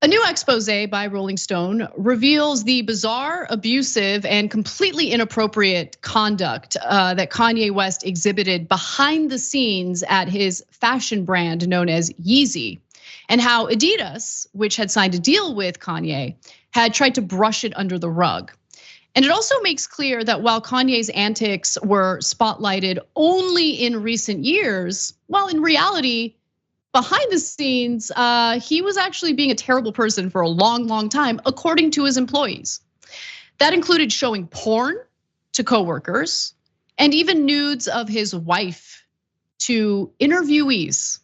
A new expose by Rolling Stone reveals the bizarre, abusive, and completely inappropriate conduct that Kanye West exhibited behind the scenes at his fashion brand known as Yeezy, and how Adidas, which had signed a deal with Kanye, had tried to brush it under the rug. And it also makes clear that while Kanye's antics were spotlighted only in recent years, well, in reality, behind the scenes, he was actually being a terrible person for a long, long time, according to his employees. That included showing porn to coworkers and even nudes of his wife to interviewees.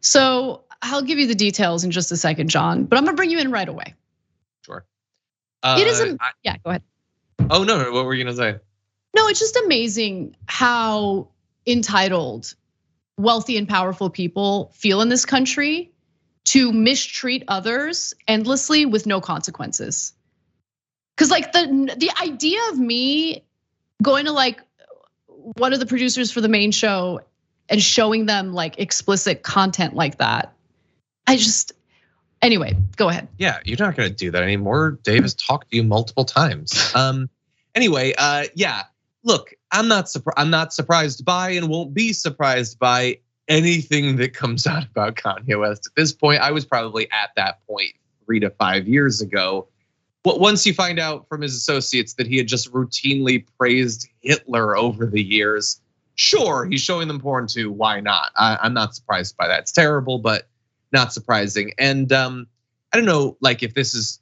So I'll give you the details in just a second, John, but I'm gonna bring you in right away. Sure. It isn't, yeah, go ahead. Oh, no, what were you gonna say? No, it's just amazing how entitled wealthy and powerful people feel in this country to mistreat others endlessly with no consequences. Cause like the idea of me going to like one of the producers for the main show and showing them like explicit content like that, anyway, go ahead. Yeah, you're not gonna do that anymore. Dave has talked to you multiple times. Anyway, yeah. Look, I'm not surprised by and won't be surprised by anything that comes out about Kanye West. At this point, I was probably at that point 3 to 5 years ago. But once you find out from his associates that he had just routinely praised Hitler over the years, sure, he's showing them porn too. Why not? I'm not surprised by that. It's terrible, but not surprising. And I don't know, like if this is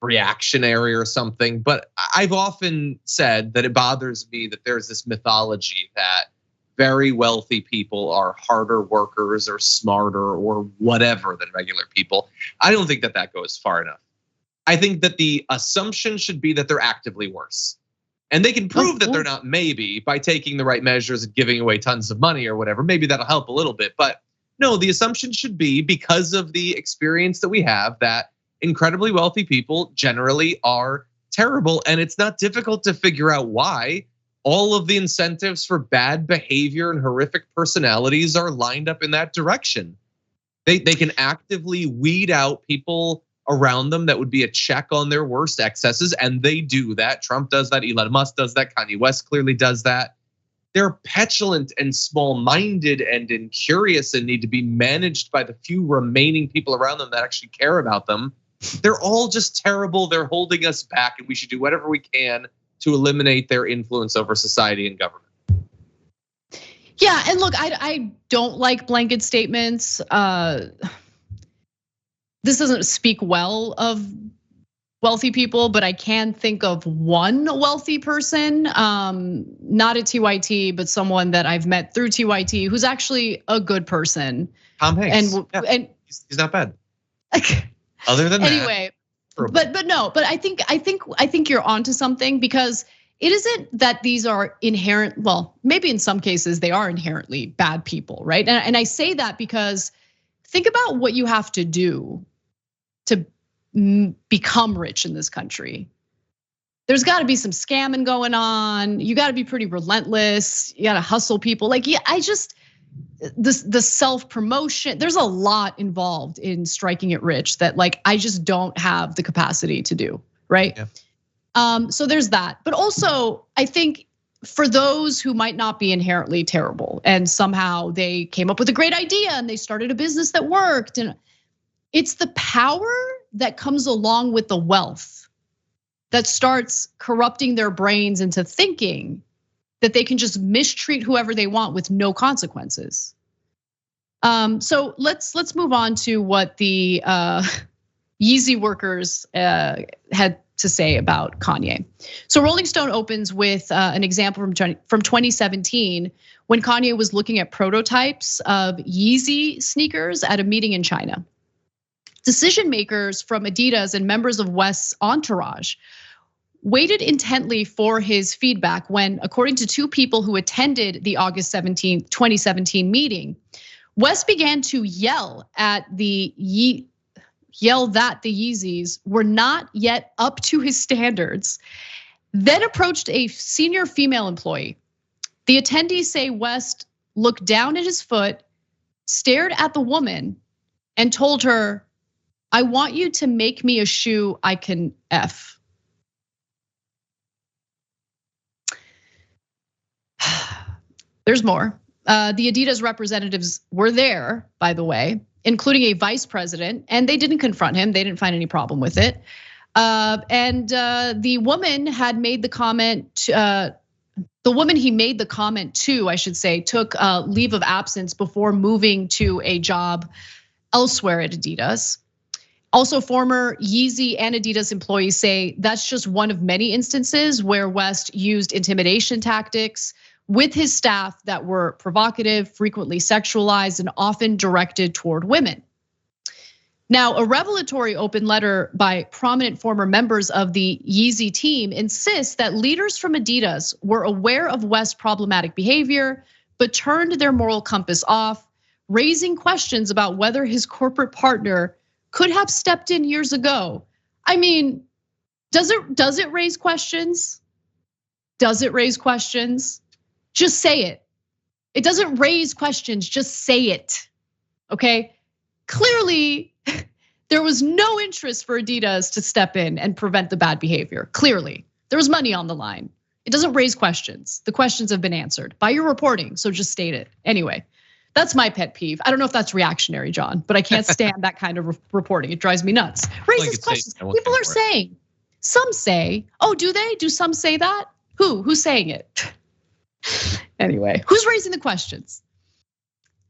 reactionary or something, but I've often said that it bothers me that there's this mythology that very wealthy people are harder workers or smarter or whatever than regular people. I don't think that goes far enough. I think that the assumption should be that they're actively worse. And they can prove that they're not, maybe by taking the right measures and giving away tons of money or whatever. Maybe that'll help a little bit, but no, the assumption should be, because of the experience that we have, that incredibly wealthy people generally are terrible, and it's not difficult to figure out why. All of the incentives for bad behavior and horrific personalities are lined up in that direction. They can actively weed out people around them that would be a check on their worst excesses, and they do that. Trump does that, Elon Musk does that, Kanye West clearly does that. They're petulant and small-minded and incurious and need to be managed by the few remaining people around them that actually care about them. They're all just terrible. They're holding us back, and we should do whatever we can to eliminate their influence over society and government. Yeah, and look, I don't like blanket statements. This doesn't speak well of wealthy people, but I can think of one wealthy person, not at TYT, but someone that I've met through TYT who's actually a good person. Tom Hanks, and he's not bad. Other than anyway, but I think you're onto something, because it isn't that these are inherent. Well, maybe in some cases they are inherently bad people, right? And I say that because think about what you have to do to become rich in this country. There's got to be some scamming going on. You got to be pretty relentless. You got to hustle people. Like, yeah, the self-promotion, there's a lot involved in striking it rich that like I just don't have the capacity to do, right? Yeah. So there's that. But also, I think for those who might not be inherently terrible and somehow they came up with a great idea and they started a business that worked, and it's the power that comes along with the wealth that starts corrupting their brains into thinking that they can just mistreat whoever they want with no consequences. So let's move on to what the Yeezy workers had to say about Kanye. So Rolling Stone opens with an example from 2017 when Kanye was looking at prototypes of Yeezy sneakers at a meeting in China. Decision makers from Adidas and members of West's entourage waited intently for his feedback when, according to two people who attended the August 17, 2017 meeting, West began to yell that the Yeezys were not yet up to his standards, then approached a senior female employee. The attendees say West looked down at his foot, stared at the woman, and told her, "I want you to make me a shoe I can F." There's more. The Adidas representatives were there, by the way, including a vice president, and they didn't confront him. They didn't find any problem with it. And the woman had made the comment, the woman he made the comment to, I should say, took leave of absence before moving to a job elsewhere at Adidas. Also, former Yeezy and Adidas employees say that's just one of many instances where West used intimidation tactics with his staff that were provocative, frequently sexualized, and often directed toward women. Now, a revelatory open letter by prominent former members of the Yeezy team insists that leaders from Adidas were aware of West's problematic behavior, but turned their moral compass off, raising questions about whether his corporate partner could have stepped in years ago. I mean, does it raise questions? Does it raise questions? Just say it. It doesn't raise questions, just say it, okay? Clearly, there was no interest for Adidas to step in and prevent the bad behavior. Clearly, there was money on the line. It doesn't raise questions. The questions have been answered by your reporting, so just state it. Anyway, that's my pet peeve. I don't know if that's reactionary, John, but I can't stand that kind of reporting. It drives me nuts. Raises questions. People are saying, some say, oh, do they? Do some say that? Who's saying it? Anyway, who's raising the questions?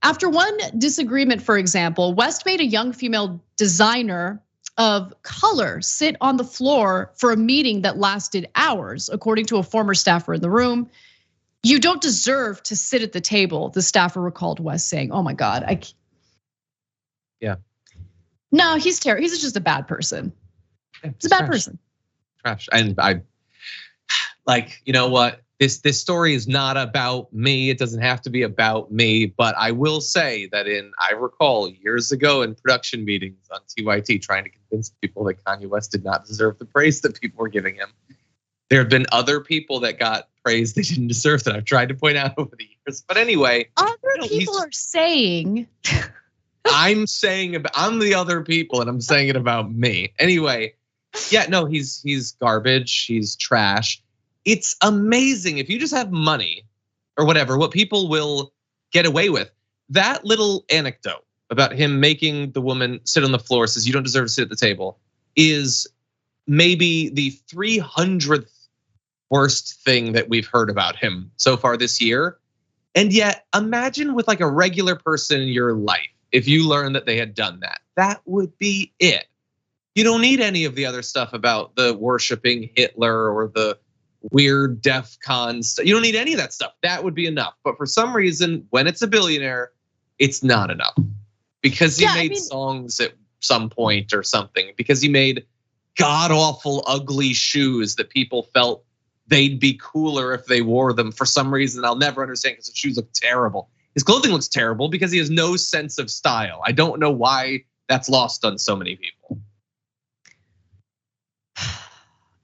After one disagreement, for example, West made a young female designer of color sit on the floor for a meeting that lasted hours, according to a former staffer in the room. "You don't deserve to sit at the table," the staffer recalled West saying. Oh my God, Yeah. No, he's terrible. He's just a bad person. Yeah, he's a bad person. Trash. And I, like, you know what? This story is not about me. It doesn't have to be about me, but I will say that I recall years ago in production meetings on TYT trying to convince people that Kanye West did not deserve the praise that people were giving him. There have been other people that got praise they didn't deserve that I've tried to point out over the years. But anyway, other people are saying. I'm the other people, and I'm saying it about me. Anyway, yeah, no, he's garbage. He's trash. It's amazing if you just have money or whatever, what people will get away with. That little anecdote about him making the woman sit on the floor, says you don't deserve to sit at the table, is maybe the 300th worst thing that we've heard about him so far this year. And yet, imagine with like a regular person in your life, if you learned that they had done that, that would be it. You don't need any of the other stuff about the worshiping Hitler or the weird DEF CON stuff. You don't need any of that stuff. That would be enough. But for some reason, when it's a billionaire, it's not enough. Because he made songs at some point or something. Because he made god-awful, ugly shoes that people felt they'd be cooler if they wore them for some reason. I'll never understand because the shoes look terrible. His clothing looks terrible because he has no sense of style. I don't know why that's lost on so many people.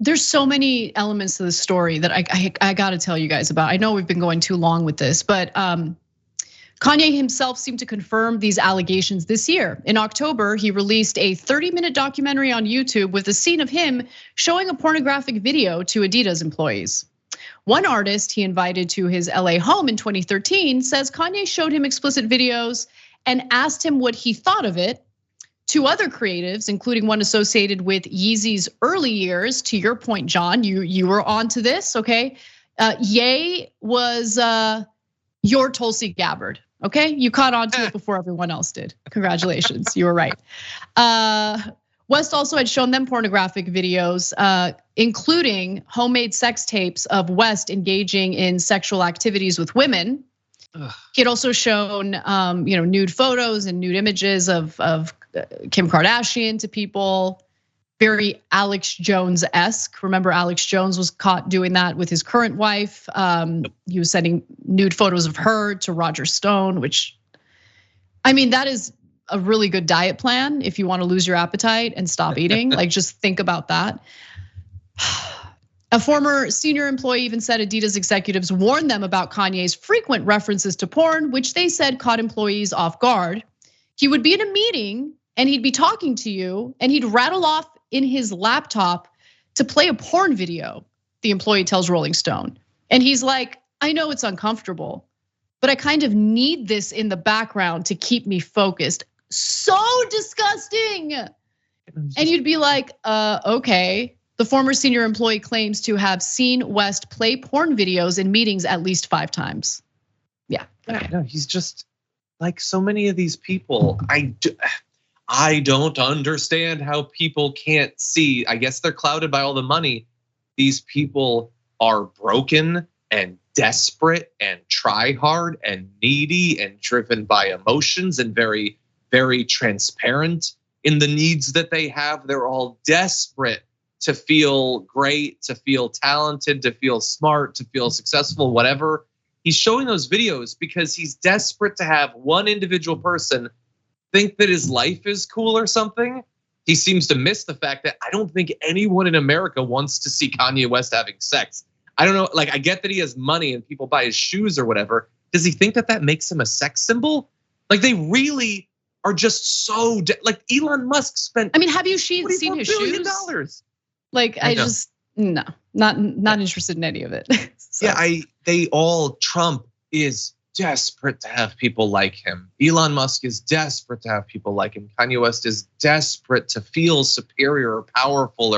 There's so many elements to the story that I gotta tell you guys about. I know we've been going too long with this, but Kanye himself seemed to confirm these allegations this year. In October, he released a 30-minute documentary on YouTube with a scene of him showing a pornographic video to Adidas employees. One artist he invited to his LA home in 2013 says Kanye showed him explicit videos and asked him what he thought of it. Two other creatives, including one associated with Yeezy's early years, to your point, John, you were onto this, okay? Ye was your Tulsi Gabbard, okay? You caught on to it before everyone else did. Congratulations, you were right. West also had shown them pornographic videos, including homemade sex tapes of West engaging in sexual activities with women. He had also shown, nude photos and nude images of Kim Kardashian to people. Very Alex Jones-esque. Remember, Alex Jones was caught doing that with his current wife. He was sending nude photos of her to Roger Stone, which, I mean, that is a really good diet plan if you want to lose your appetite and stop eating. Like, just think about that. A former senior employee even said Adidas executives warned them about Kanye's frequent references to porn, which they said caught employees off guard. he would be in a meeting and he'd be talking to you and he'd rattle off in his laptop to play a porn video, the employee tells Rolling Stone. And he's like, I know it's uncomfortable, but I kind of need this in the background to keep me focused. So disgusting. And you'd be like, okay. The former senior employee claims to have seen West play porn videos in meetings at least 5 times. Yeah. Okay. No, he's just like so many of these people. I don't understand how people can't see. I guess they're clouded by all the money. These people are broken and desperate and try hard and needy and driven by emotions and very, very transparent in the needs that they have. They're all desperate to feel great, to feel talented, to feel smart, to feel successful, whatever. He's showing those videos because he's desperate to have one individual person think that his life is cool or something. He seems to miss the fact that I don't think anyone in America wants to see Kanye West having sex. I don't know, like I get that he has money and people buy his shoes or whatever. Does he think that that makes him a sex symbol? Like they really are just so, like Elon Musk spent. I mean, have you seen his shoes? Like I just, no, not interested in any of it. So. Yeah, Trump is desperate to have people like him. Elon Musk is desperate to have people like him. Kanye West is desperate to feel superior or powerful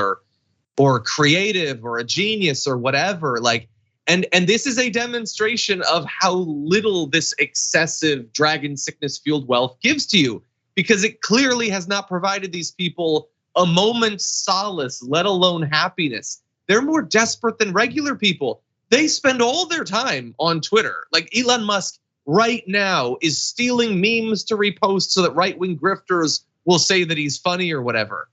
or creative or a genius or whatever. Like, and this is a demonstration of how little this excessive dragon sickness fueled wealth gives to you, because it clearly has not provided these people a moment's solace, let alone happiness. They're more desperate than regular people. They spend all their time on Twitter. Like Elon Musk right now is stealing memes to repost so that right-wing grifters will say that he's funny or whatever.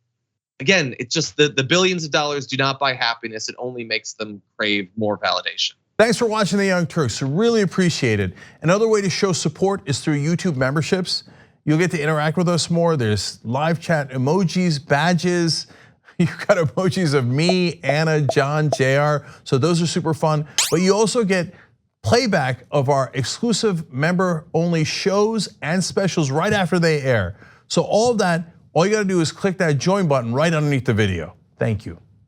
Again, it's just the billions of dollars do not buy happiness. It only makes them crave more validation. Thanks for watching The Young Turks. Really appreciate it. Another way to show support is through YouTube memberships. You'll get to interact with us more. There's live chat emojis, badges. You've got emojis of me, Anna, John, JR. So those are super fun. But you also get playback of our exclusive member-only shows and specials right after they air. So all of that, all you gotta do is click that join button right underneath the video. Thank you.